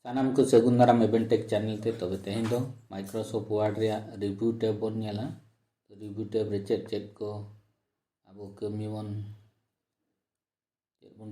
सानाम को सगुन दाराम एवेंटेक चैनल ते तबे तेहें दो माइक्रोसॉफ्ट वर्ड रे रिव्यू टैब बन नेला। तो रिव्यू टैब रे चेक चेक को अब कमी बन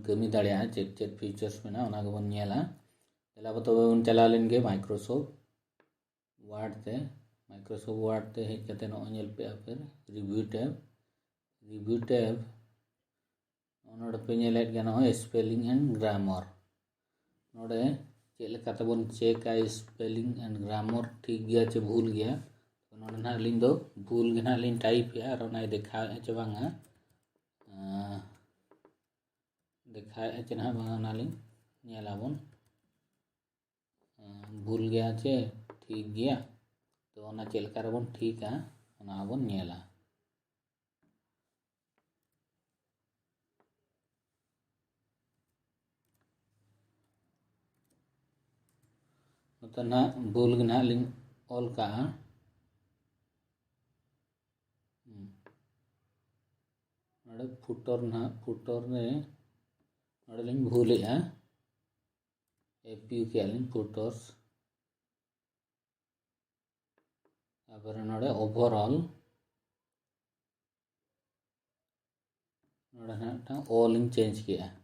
कमी दाड़िया चेक चेक फीचर्स में ना बन नेला। तेला तबे बन चला लेंगे माइक्रोसॉफ्ट वर्ड ते हेज कते न नेल पे फिर रिव्यू टैब नोडे पे नेलेट गया न स्पेलिंग एंड ग्रामर नोडे check check spelling and grammar ठीक गया चे भूल गया तो नोडे ना लिंग दो भूल के ना लिंग टाइप है और ना देखा चे बांगा देखा चे ना बांगा ना लिंग नेलाबन भूल गया चे ठीक गया तो ना चेलका रबन ठीक है ना बन नेला। तो ना भूल के ना लिंग ऑल का नोडे फुटर ने नोडे लिंग भूल है एपीयू के लिंग फुटर्स तापर नोडे ओवरऑल नोडे ना ऑल इन चेंज किया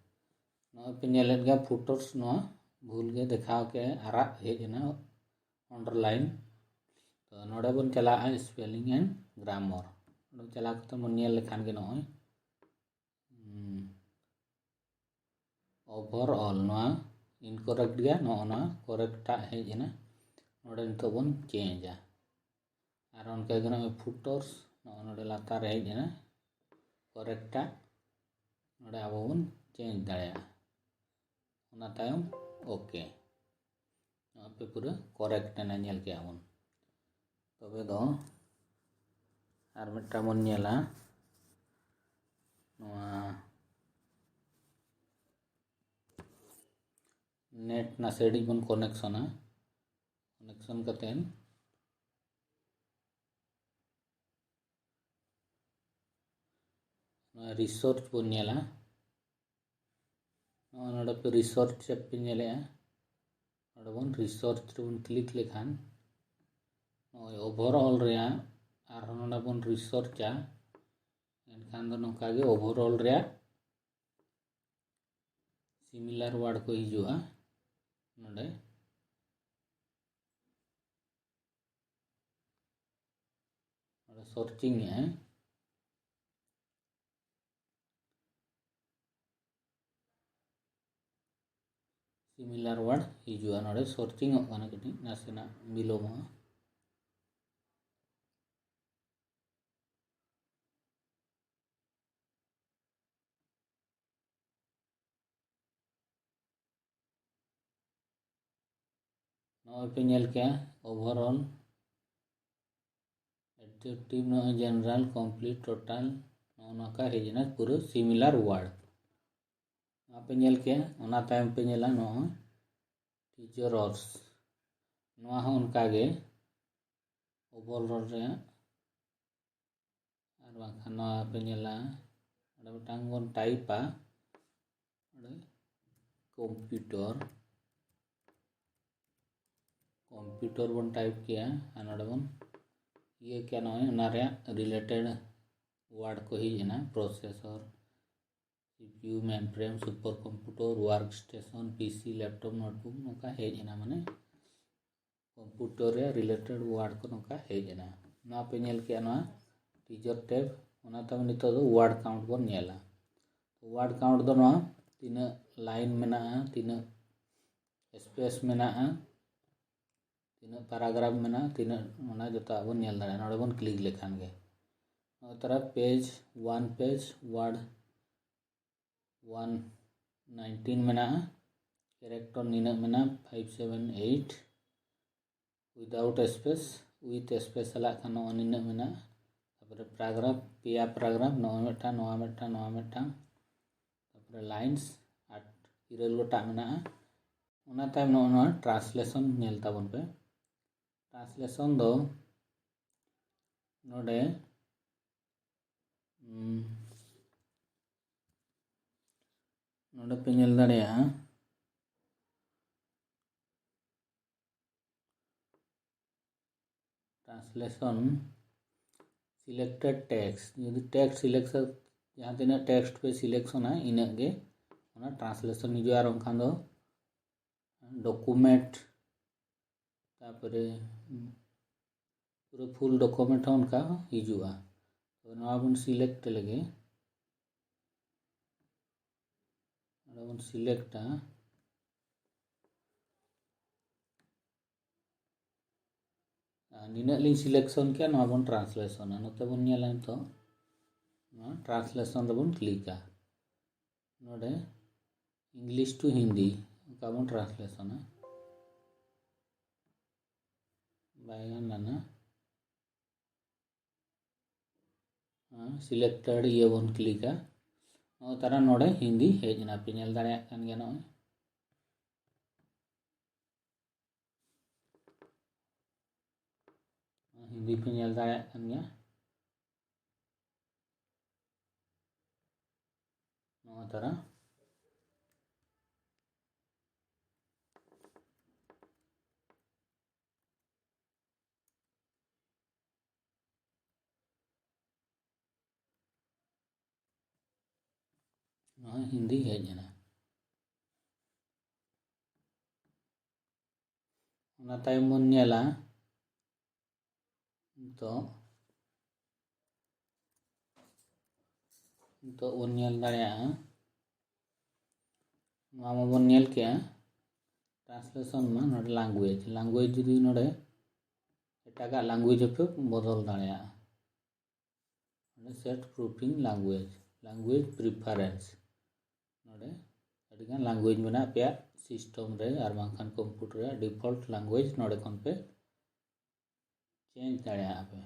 नो पे नेलेट गया फुटर्स नो भूल के दिखाओ के आरा हेजना अंडरलाइन तो नोडे बन चला स्पेलिंग एंड ग्रामर नोडे चला तो मन नेल लेखान के नय ओवरऑल नो इनकरेक्ट गया नो करेक्ट हेजना नोडे नितो बन चेंजा और उनके गना फुटर्स नोडे लातार हेजना करेक्ट नोडे अब बन चेंज दाड़िया ओना तायम ओके पे पूरा करेक्ट ना नेल के आबन तबे दो आर मिटा बन नेला नेट ना सेडिंग बन कनेक्शन कतेन रिसर्च बन नेला नोडे पे रिसर्च पे नेले नोडे बन रिसर्च बन क्लिक लेखान ओवरऑल रे आर नोडे बन रिसर्च एनखान दो नोका गे ओवरऑल रे सिमिलर वर्ड को हिजुआ नोडे सर्चिंग है सिमिलर वर्ड हिजुआ नोडे सर्चिंग ओकाना कटी नासेना बिलोमा नो पे नेल के ओवरऑल एडजेक्टिव नो जनरल कंप्लीट टोटल नो का हेजना पूरा सिमिलर वर्ड पे नेल के ओना टाइम पे नेला नो टीचर्स नो उनका गे ओवरऑल रे और बाखान नो पे नेला ओडे मिटांग बन टाइपा ओडे कंप्यूटर बन टाइप किया और नोडे बन ये क्या ना है रिलेटेड वर्ड को ही ना processor CPU mainframe supercomputer workstation PC laptop notebook नोका हेजना माने कंप्यूटर रे रिलेटेड वर्ड को नोका हेजना ना पे नेल के ना टीचर टैब ओना तब नितो दो वर्ड काउंट बन नेला वर्ड काउंट दो ना तीन लाइन में ना तीन स्पेस में ना तीन पैराग्राफ में ना तीन ओना जता बन नेल दाड़ा नोडे बन क्लिक लेखान गे तरह पेज वर्ड 119 में ना कैरेक्टर नीना में ना 578 विदाउट स्पेस विथ स्पेस सला खान नीना में ना तापर पैराग्राफ पिया पैराग्राफ नवा मेटा तापर लाइन्स 8 इरल गोटा में ना ओना तायम नो ट्रांसलेशन नेल ताबन पे ट्रांसलेशन दो नोडे नोडे पे नेल दाड़िया ट्रांसलेशन सिलेक्टेड टेक्स्ट जो टेक्स्ट सिलेक्शन जहाँ तीन टेक्स्ट पे सिलेक्शन है इनगे ट्रांसलेशन हिजुआ और उनखान दो डॉक्यूमेंट तापरे पूरा फुल डॉक्यूमेंट है उनका हिजुआ तो नवा बन सिलेक्ट लगे बन सिलेक्ट नीना सिलेक्शन के नवा बन ट्रांसलेशन नोते बन नेला तो ट्रांसलेशन बन क्लिका नोडे इंग्लिश टू हिंदी का बन ट्रांसलेशन बैगन सिलेक्टेड ये बन क्लिका तारा नोडे हिंदी हेजना पे नेल दाड़े कान गया नोय हिंदी पे नेल दाड़े कान गया नो तारा हिंदी हेजना बन नेला तो बन नेल दाड़े बन नेल के ट्रांसलेशन में नोडे लैंग्वेज जुदी नोडे एटागा लैंग्वेज पे बदल दाड़े सेट प्रूफिंग लैंग्वेज प्रिफरेंस नोडे अडिगान लैंग्वेज में पे सिस्टम रे और बांखान कंप्यूटर रे डिफॉल्ट लैंग्वेज नोडे खन पे चेंज दाड़े पे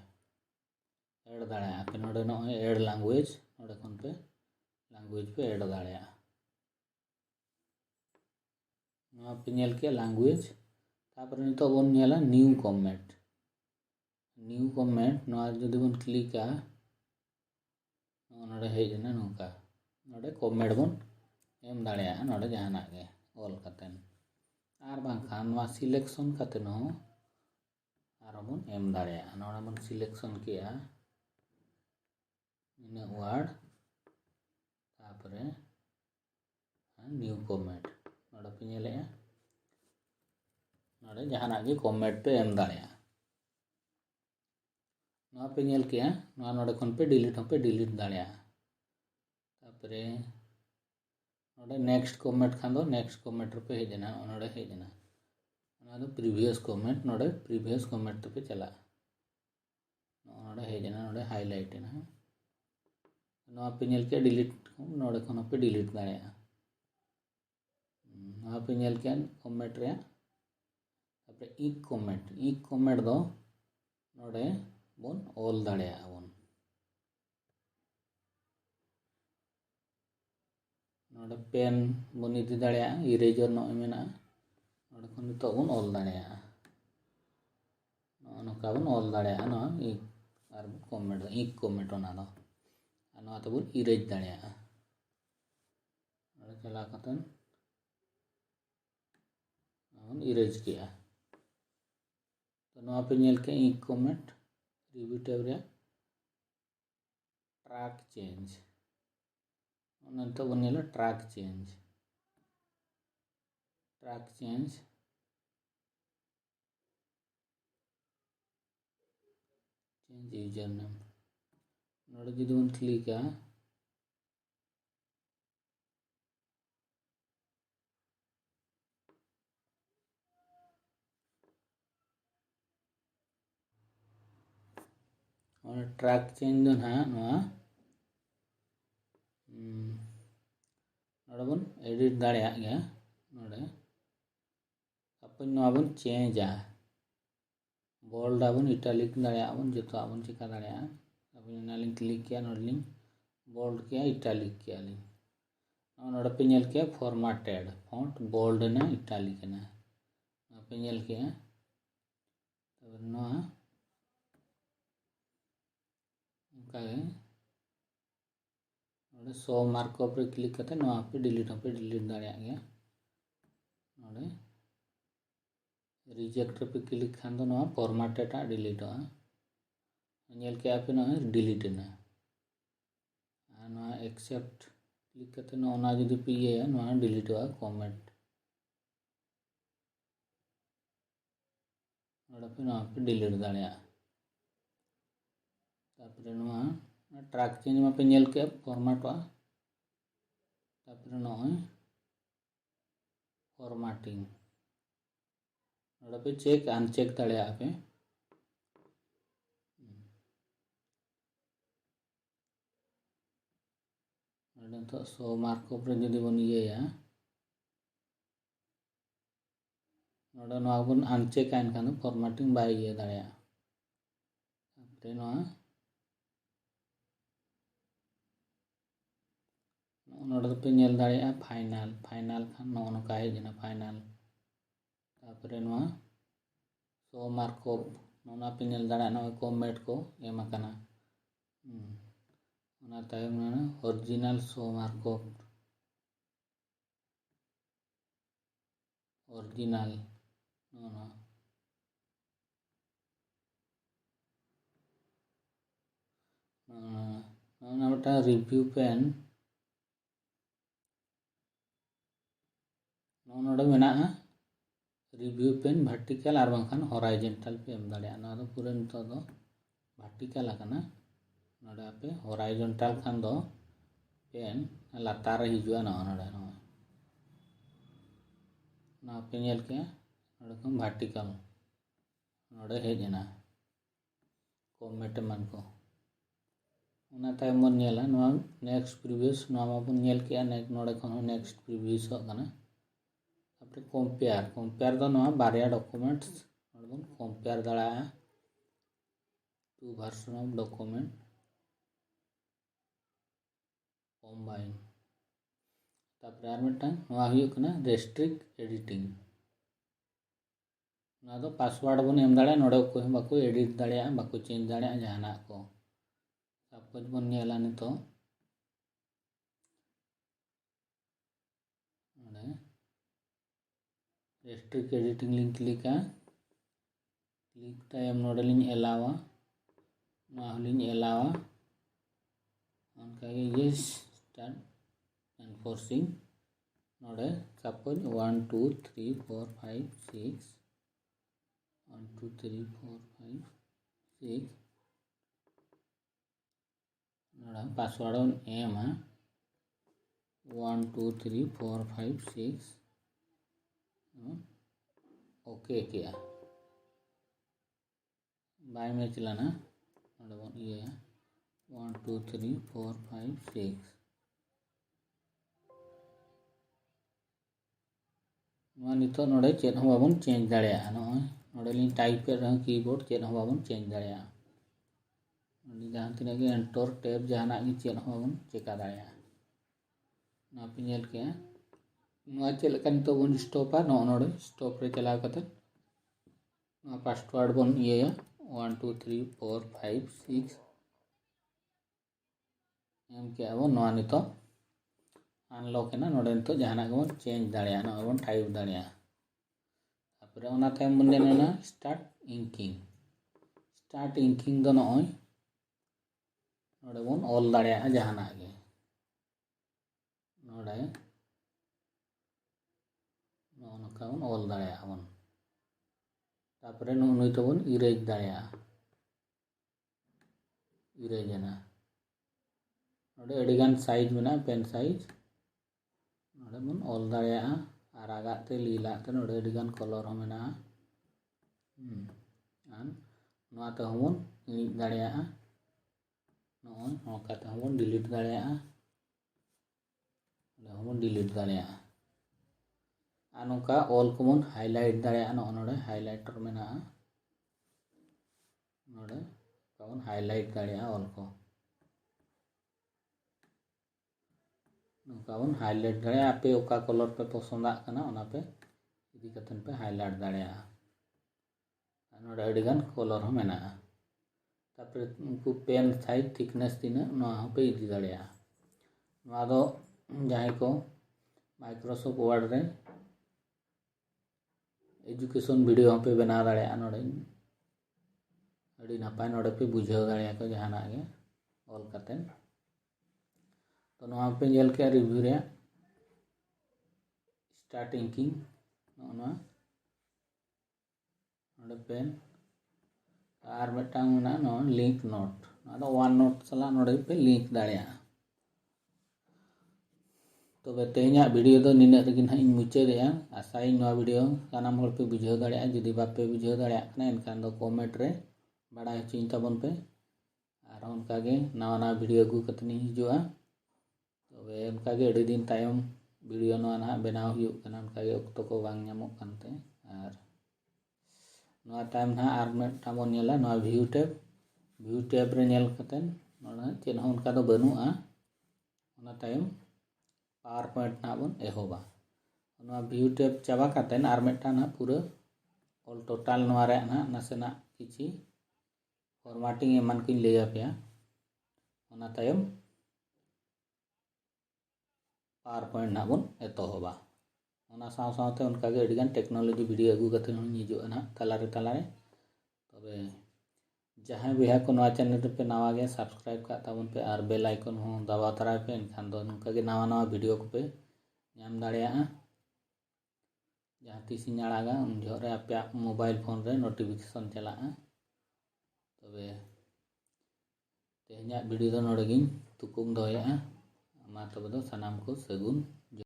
ऐड दाड़े पे नोडे नॉय ऐड लैंग्वेज नोडे खन पे लैंग्वेज पे ऐड दाड़े नवा पे नेल के लैंग्वेज तापर नितो बन नेला न्यू कमेंट नवा जदि बन क्लिका नोडे हेजना नोका नोडे कमेंट बन एम दाड़े नोडे जहाना गे ऑल कतेन आर बांखान नवा सिलेक्शन कतेन हो आर बन एम दाड़े नोडे बन सिलेक्शन किया इन वर्ड तापरे न्यू कमेंट नोडे पे नेले नोडे जहाना गे कमेंट पे एम दाड़े नवा पे नेल के नवा नोडे खन पे डिलीट दाड़े तापरे नोडे नेक्स्ट कमेंट खान दो नेक्स्ट कमेंट पे हेजना नोडे हेजना दो प्रीवियस कमेंट नोडे प्रीवियस कमेंट पे चला नोडे हेजना नोडे हाईलाइट ना नवा पे नेल के डिलीट नोडे खन पे डिलीट दाड़े नवा पे नेल के कमेंट रे तापरे इक कमेंट दो नोडे बन ऑल दाड़े बन नोडे पेन बन इदी दाड़े इरेजर नॉय मेना नोडे खन नितो बन ऑल दाड़े नोका बन ऑल दाड़े नो इक और कमेंट ओना दो नवा तो बन इरेज दाड़े नोडे चला कतन बन इरेज किया तो नवा पे नेल के इक कमेंट रिव्यू टैब रे ट्रैक चेंज तो बन नेला ट्रैक चेंज यूजर नेम नोडे जुदी बन क्लिका ट्रैक चेंज दो ना नोडे बन एडिट दाड़े गया नोडे अपन नवा बन चेंज बोल्ड बन इटालिक दाड़े बन जो बन चिका दाड़े अब नालिंग क्लिक किया नोडलिंग बोल्ड किया इटालिक किया लिंग नोडे पे नेल किया फॉर्मेटेड फॉन्ट बोल्ड ना इटालिक ना पे नेल किया तब नवा शो मार्कअप रे क्लिक करते नवा पे डिलीट दाड़े गया नोडे रिजेक्ट पे क्लिक खान दो नवा फॉर्मेटेड डिलीटोगा नेल के पे ना डिलीट ना नवा एक्सेप्ट क्लिक करते ना जुदी पे ये नवा डिलीटोगा कमेंट पे नवा पे डिलीट दाड़ा तापरे नवा ट्रैक चेंज में पे नेल के फॉर्मेटोगा तापरे नवा फॉर्मेटिंग पे चेक अनचेक दाड़ा पे तो सो मार्कअप रे जुदी बन ये बन अनचेक खान फॉर्मेटिंग बाय ये दाड़ा पे नेल दाड़ा फाइनल फाइनल खान नौका हेजना फाइनल तापरे सो मार्कअप नोना पे नेल दाड़ा ना कमेंट को एम आकाना original show markup original review pane नोडे मेना रिव्यू पेन वर्टिकल और बांखान हॉराइजॉन्टल पे एम दाड़ा ना दो पूरा नितो दो वर्टिकल आकाना नोडे पे हॉराइजॉन्टल खान दो पेन लातार हिजुआ ना नोडे ना पे नेल के नोडे खन वर्टिकल नोडे हेजना कमेंट मान को उना तायम बन नेला नोआ नेक्स्ट प्रीवियस नोआ माबन नेल के नोडे खन नेक्स्ट प्रीवियस होगाना अपने कंपेयर कंपेयर दो नोआ बारिया डॉक्यूमेंट्स नोडे बन कंपेयर दाड़ा to version of document combine तापरे आर मिटन नोआ हुयुग कना रेस्ट्रिक्ट एडिटिंग ना दो पासवर्ड बन एम दाड़ा नोडे को बाको एडिट दाड़ा बाको चेंज दाड़ा जहाना को सपोज बन नेला नितो restrict editing link click time नोडे लिंग एलावा ना लिंग एलावा उनका ये स्टार्ट एनफोर्सिंग नोडे सपोज 1 2 3 4 5 6 1 2 3 4 5 6 नोडा पासवर्ड एम 1 2 3 4 5 6 ओके किया बाय में चलाना ये 1 2 3 4 5 6 नितो नोडे चेक हम बाबन चेंज दाड़ा नोडे लिंग टाइप कीबोर्ड चेक हम बाबन चेंज दाड़ा जहाँ तीना के एंटर टैब जहाना चेक हम बाबन चेका दाड़ा ना पे नेल के चेक नितो बन स्टॉपा नोडे स्टॉप रे चलाव कते पासवर्ड बन ये 1 2 3 4 5 6 एम के अब नोआ नितो अनलॉक है ना नोडे नितो जहाना बन चेंज दाड़ा ना बन टाइप दाड़ा तापरे ओना तायम बन देना स्टार्ट इंकिंग दो नोय नोडे बन ऑल दाड़ा जहाना गे नोडे नोका बन ऑल दाड़ा बन तापरे नुई तो बन इरेज दाड़ा इरेज ना नोडे अडिगान साइज में पेन साइज नोडे बन ऑल दाड़ा आरागाते लीलाते नोडे अडिगान कलर हो मेना नोआ ते हमन इनिज दाड़ा नोय नोका ते हमन डिलीट दाड़ा हमन डिलीट दाड़ा नोका ऑल को बन हाईलाइट दाड़ा नोडे हाईलाइटर मेना नोडे बन हाईलाइट दाड़ा ऑल को नोका बन हाईलाइट दाड़ा पे ओका कलर पे पसंद आना ओना पे इदी कतन पे हाईलाइट दाड़ा नोडे अडिगान कलर हो मेना तापरे उनको पेन साइज थिकनेस तीना नोआ पे इदी दाड़ा नोआ दो जहां को माइक्रोसॉफ्ट वर्ड रे एजुकेशन वीडियो पे बनाव दाड़ेया नोडे अड़ी नपाय नोडे पे बुझाव दाड़ेया को जहाना गे ऑल कतेन तो नोआ पे जेल के रिव्यू रे स्टार्ट इंकिंग नोना नोडे पेन और मिटांग ना नो लिंक नोट ना वन नोट सला नोडे पे लिंक दाड़ेया तो तेहना वीडियो तो निना रेगी ना इन मुचादेया आशाई नोआ वीडियो सानाम हर पे बुझाव दाड़ेया जुदी बापे बुझाव दाड़ेया कना एनखान दो कमेंट रे बाड़ाय हचिन ताबन पे और उनकागे नवा नवा वीडियो अगू कतनी हिजुआ तबे उनकागे अड़ी दिन तायम वीडियो नवा ना बनाव हुयुग कना उनकागे अक्तो को बांग ᱧᱟᱢᱚᱜ कानते और नवा टाइम ना आर मिदटां बन नेला नवा व्यू टैब रे नेल कतेन नोना चेद हो उनका दो बनुआ ओना टाइम पावर पॉइंट ना बन एहोबा नवा व्यू टैब चाबा कतेन आर मिदटां ना पूरा ऑल टोटल नवा रे ना नासेना किछि फॉर्मेटिंग एमान को लैया पे ओना तायम पावर पॉइंट ना बन एतोहबा ओना साव सावते उनकागे अडिगान टेक्नोलॉजी वीडियो अगू कतेन हिजुआ ना तलारे तबे जहाँ भी को नवा चैनल पे नवा गया सब्सक्राइब का ताबन पे और बेल आइकन हो दबा तराय पे एनखान दो नंकागे नवा नवा वीडियो को पे नाम दाड़ेया जहाँ तीसिन आड़ागा उन जोरे आपे मोबाइल फोन रे नोटिफिकेशन चला तबे तेहना वीडियो दो नोडेगिन तुकुम दोया मा तबे दो सनाम को सगुन